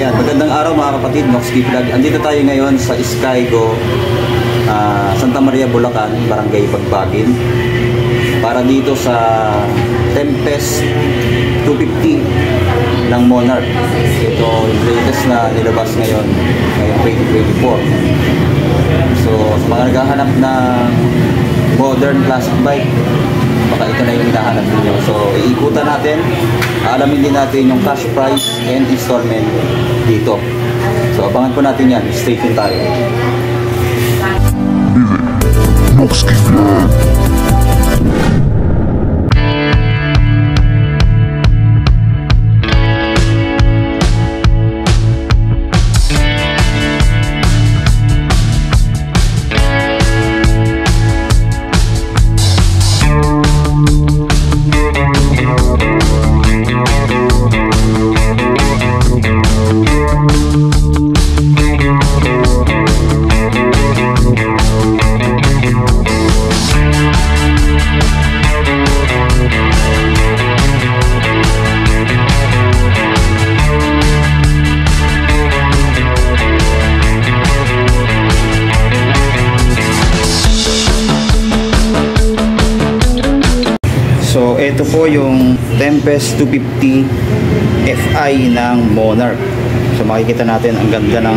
Ayan, magandang araw mga kapatid, Noxky Vlog. Andito tayo ngayon sa Skygo, Santa Maria, Bulacan, Barangay Pagbagin, para dito sa Tempest 250 ng Monarch. Ito yung latest na nilabas ngayong 2024. So, sa mga naghahanap ng modern classic bike, baka ito na yung hinahanap ninyo. So, iikutan natin, alamin din natin yung cash price and installment dito. So, abangan po natin yan. Stay tuned tayo. Noxky Vlog. So, ito po yung Tempest 250 Fi ng Monarch. So, makikita natin ang ganda ng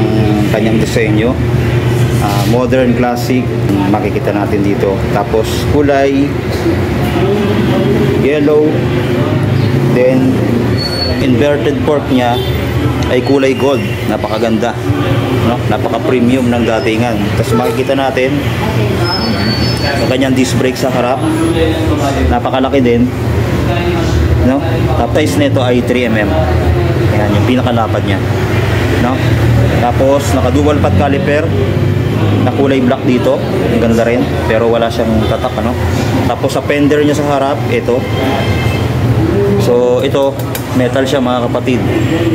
kanyang disenyo. Modern, classic, makikita natin dito. Tapos, kulay yellow. Then, inverted fork niya ay kulay gold. Napakaganda, no? Napaka-premium ng datingan. Tapos, makikita natin yung kanyang disc brake sa harap, napakalaki din, no? Top size nito ay 3mm. Ayan, yung pinakalapad niya, no? Tapos naka dual pad caliper na kulay black dito, ang ganda rin, pero wala siyang tatak, ano? Tapos sa fender niya sa harap, ito. So ito, metal siya mga kapatid,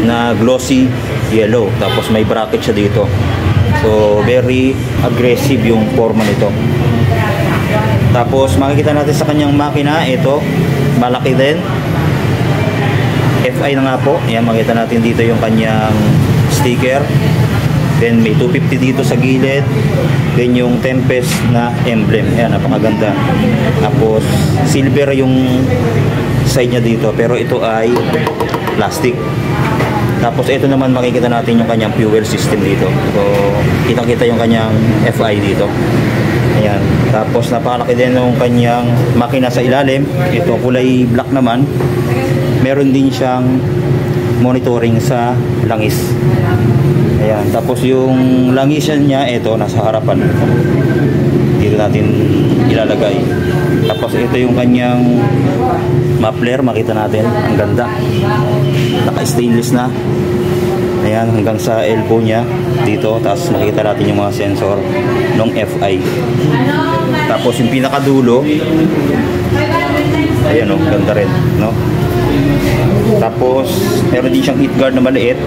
na glossy yellow. Tapos may bracket siya dito. So very aggressive yung forma nito. Tapos makikita natin sa kanyang makina, ito malaki din, Fi na nga po. Ayan, makita natin dito yung kanyang sticker. Then may 250 dito sa gilid. Then yung Tempest na emblem. Ayan, napakaganda. Tapos silver yung side niya dito, pero ito ay plastic. Tapos ito naman makikita natin yung kanyang fuel system dito. So kitang-kita yung kanyang Fi dito. Ayan. Tapos napakalaki din yung kanyang makina sa ilalim. Ito kulay black naman. Meron din siyang monitoring sa langis. Ayan. Tapos yung langisan niya, ito nasa harapan. Dito natin ilalagay. Tapos ito yung kanyang muffler, makita natin. Ang ganda. Naka-stainless na. Ayan, hanggang sa elbow niya dito. Tapos makita natin yung mga sensor ng Fi. Tapos yung pinakadulo, ayan o, ganda rin, no? Tapos meron din siyang heat guard na maliit.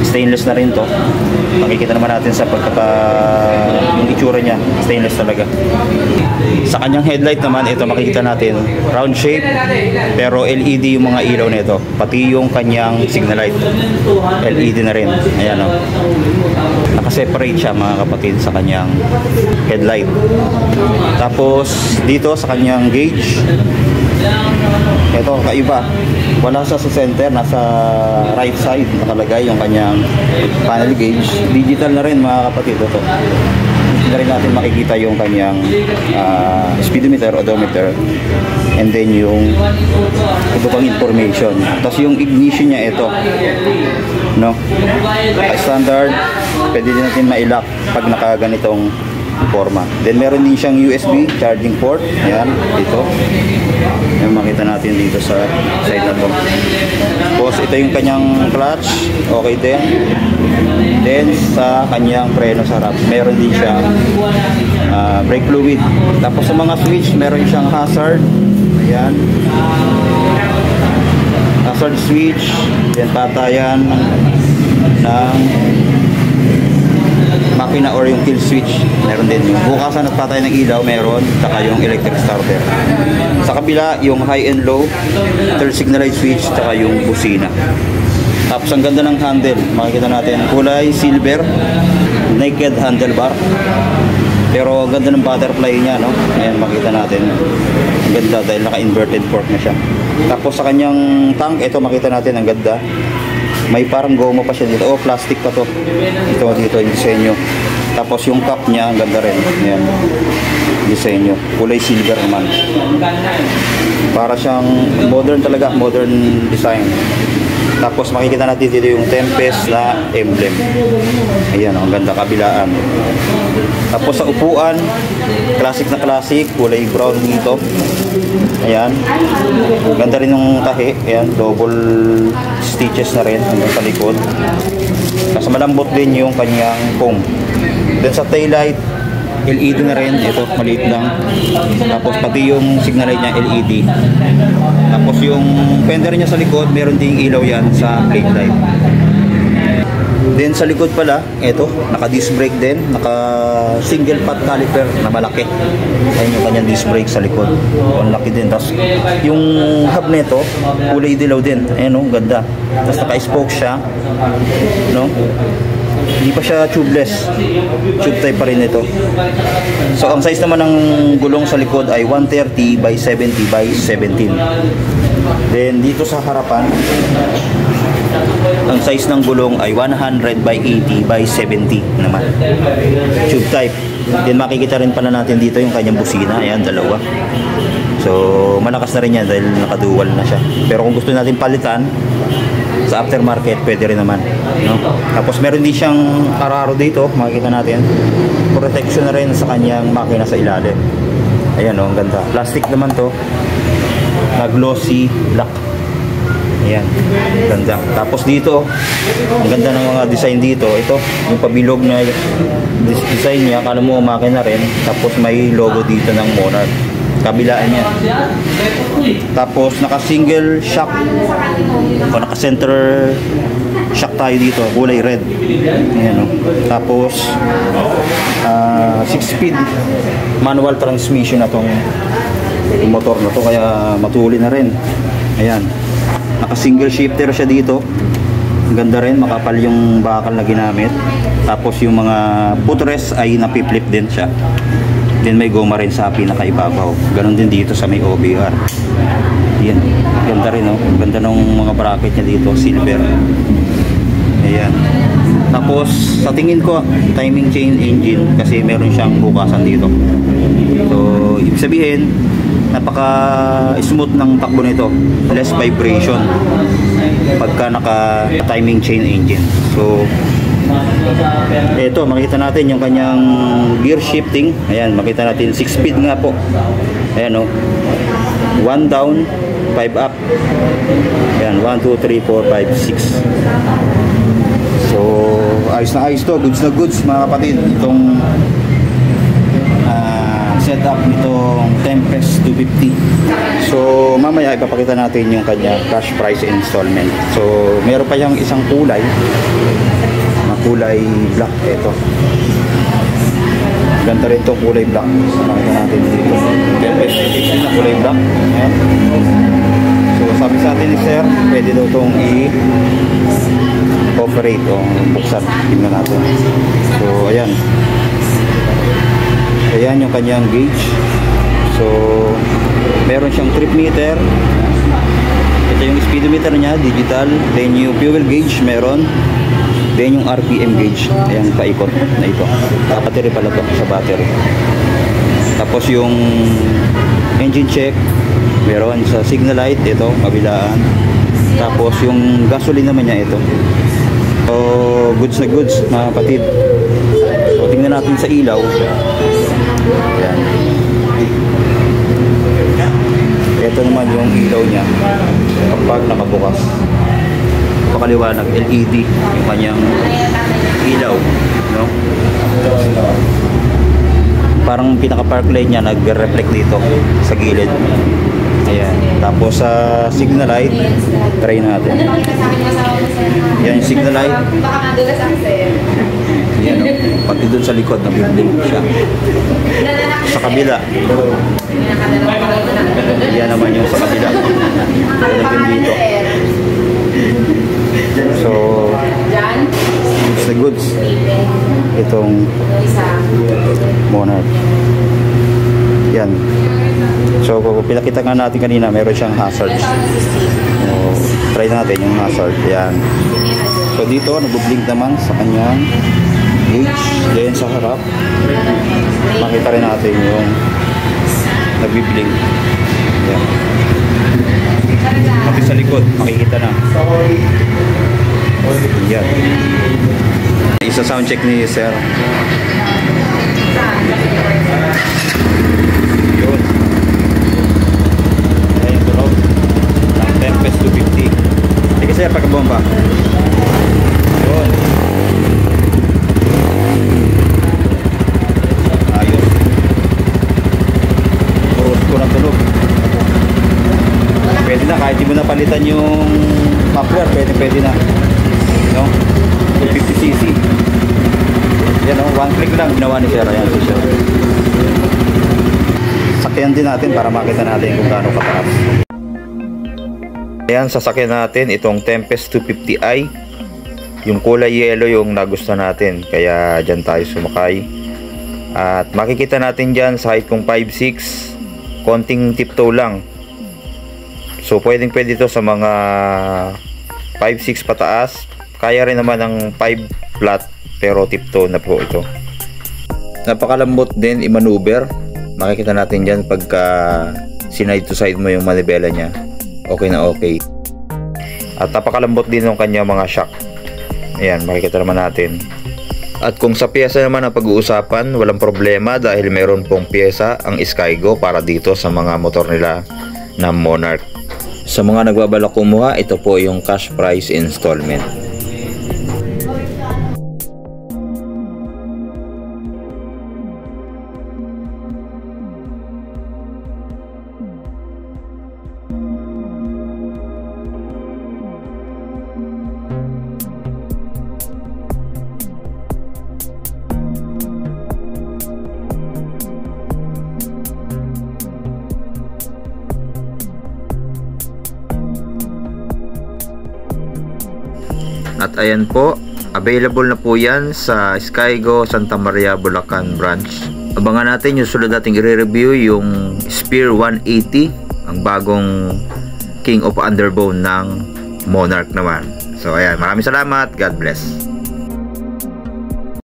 Stainless na rin to. Makikita naman natin sa yung itsura niya, stainless talaga. Sa kanyang headlight naman, ito makikita natin round shape, pero LED yung mga ilaw nito, pati yung kanyang signal light LED na rin. Ayan o, nakaseparate siya mga kapatid sa kanyang headlight. Tapos dito sa kanyang gauge, ito kakaiba, wala siya sa center, nasa right side nakalagay yung kanyang panel gauge. Digital na rin mga kapatid. Ito na rin natin makikita yung kanyang speedometer, odometer, and then yung iba pang information. Tapos yung ignition niya, ito, no? Standard, pwede din natin ma-lock pag nakaganitong forma. Then meron din siyang USB charging port. Ayan, dito. Ayan, makita natin dito sa side na to. Tapos ito yung kanyang clutch, okay din. Then sa kanyang preno sa harap, meron din siyang brake fluid. Tapos sa mga switch, meron siyang hazard. Ayan, hazard switch. Then patayan ng makina or yung kill switch, meron din. Yung bukasan at patay ng ilaw, meron. Saka yung electric starter. Sa kabila, yung high and low, third signal light switch, saka yung busina. Tapos ang ganda ng handle, makikita natin kulay silver, naked handlebar. Pero ang ganda ng butterfly niya, no? Ayan, makita natin. Ang ganda dahil naka-inverted fork na siya. Tapos sa kanyang tank, ito makita natin ang ganda. May parang goma pa siya dito. Oh, plastic pa to. Ito dito yung disenyo. Tapos yung cup niya, ang ganda rin. Ayan. Disenyo. Kulay silver naman. Para siyang modern talaga, modern design. Tapos makikita natin dito yung Tempest na emblem. Ayan, ang ganda kabilaan. Tapos sa upuan, classic na classic, kulay brown dito. Ayan. Ganda rin yung tahi. Ayan, double stitches na rin hanggang sa likod. Kasi malambot din yung kanyang foam. Then sa taillight, LED na rin. Ito, maliit lang. Tapos pati yung signal light niya, LED. Tapos yung fender niya sa likod, meron ding ilaw yan sa brake light. Then sa likod pala, ito, naka disc brake din, naka single pot caliper na malaki. Ayun yung kanyang disc brake sa likod. Ang laki din. Tapos yung hub nito, kulay dilaw din. Ayun, no, ganda. Tapos naka-spoke siya, no? Hindi pa siya tubeless. Tube type pa rin ito. So ang size naman ng gulong sa likod ay 130 by 70 by 17. Then dito sa harapan, ang size ng gulong ay 100 by 80 by 70 naman. Tube type. Then makikita rin pala natin dito yung kanyang busina. Ayan, dalawa. So malakas na rin yan dahil nakadual na siya. Pero kung gusto natin palitan sa aftermarket, pwede rin naman, no? Tapos meron din siyang araro dito, makikita natin. Protection na rin sa kanyang makina sa ilalim. Ayan, oh, ang ganda. Plastic naman to, na glossy black. Ayan, ganda. Tapos dito, ang ganda ng mga design dito. Ito, yung pabilog na design niya, kala mo makina rin. Tapos may logo dito ng Monarch. Kabilaan niya. Tapos naka single shock o naka center shock tayo dito, kulay red. Ayan, oh. Tapos 6-speed manual transmission na tong motor na to, kaya matuli na rin. Ayan, naka single shifter siya dito. Ang ganda rin, makapal yung bakal na ginamit. Tapos yung mga footrest ay napiplip din siya. Then may goma rin sa pinakaibabaw. Ganon din dito sa may OBR. Yan. Ganda rin, no? Ganda ng mga bracket niya dito. Silver. Ayan. Tapos, sa tingin ko, timing chain engine. Kasi meron siyang bukasan dito. So, ibig sabihin, napaka-smooth ng takbo nito. Less vibration pagka naka-timing chain engine. So, ito, makita natin yung kanyang gear shifting. Ayan, makita natin 6-speed nga po. Ayan, oh. 1 down, 5 up. Ayan, 1, 2, 3, 4, 5, 6. So, ayos na ayos to. Goods na goods, mga kapatid. Itong setup nitong Tempest 250. So, mamaya ipapakita natin yung kanya cash price installment. So, meron pa yung isang kulay black. Ito, ganda rin to, kulay black. Makita natin dito Tempest na kulay black. Ayan. So sabi sa atin ni sir, pwede daw itong i-operate o buksan. Tingnan natin. So ayan, yung kanyang gauge. So meron siyang trip meter. Ito yung speedometer niya, digital. Then yung fuel gauge meron. Then yung RPM gauge, ayan, paikot na ito. Battery pala to, sa battery. Tapos yung engine check, meron sa signal light, ito, kabilaan. Tapos yung gasoline naman niya, ito. So, goods na goods, mga kapatid. So, tingnan natin sa ilaw. Ayan. Ito naman yung ilaw niya kapag nakabukas. Pakaliwanag, LED yung kanyang ilaw, no? Parang pinaka park light niya nagre-reflect dito sa gilid. Ayan. Tapos sa signal light, try natin. Yan yung signal light. Yan, no? Pati dun sa likod nag-blink siya. Sa kabila, yan naman yung sa kabila. Yan din dito. So goods itong Monarch. Yan. So pinakita nga natin kanina, meron siyang hazard. So, try natin yung hazard. Yan. So dito nag-blink naman sa kanyang gauge. Then sa harap makita rin natin yung nagbi-blink. Yan. Pati sa likod makikita na. Yan. Isa sound check ni sir. Yun. Ayan yung tunog ng Tempest 250. Sige sir, pagkabomba. Yun. Ayos. Purot ko ng tunog. Pwede na, kahit di mo na palitan yung muffler, pwede na. No? 250cc. Yan o, one click lang ginawa ni sir. Ayan si sir. Sakyan din natin para makita natin kung gaano kataas. Ayan, sasakyan natin itong Tempest 250i. Yung kulay yellow yung nagustuhan natin, kaya dyan tayo sumakay. At makikita natin dyan sa height kong 5'6", konting tiptoe lang. So pwede ito sa mga 5'6" pataas. Kaya rin naman ng 5 flat, pero tiptoe na po ito. Napakalambot din i-maneuver. Makikita natin dyan pagka sinide to side mo yung manibela niya. Okay na okay. At napakalambot din ng kanya mga shock. Ayan, makikita naman natin. At kung sa pyesa naman ang pag-uusapan, walang problema dahil meron pong pyesa ang Skygo para dito sa mga motor nila na Monarch. Sa mga nagbabalak kumuha, ito po yung cash price installment. At ayan po, available na po yan sa Skygo Santa Maria, Bulacan branch. Abangan natin yung sunod nating i-review, yung Spear 180, ang bagong King of Underbone ng Monarch naman. So ayan, maraming salamat, God bless.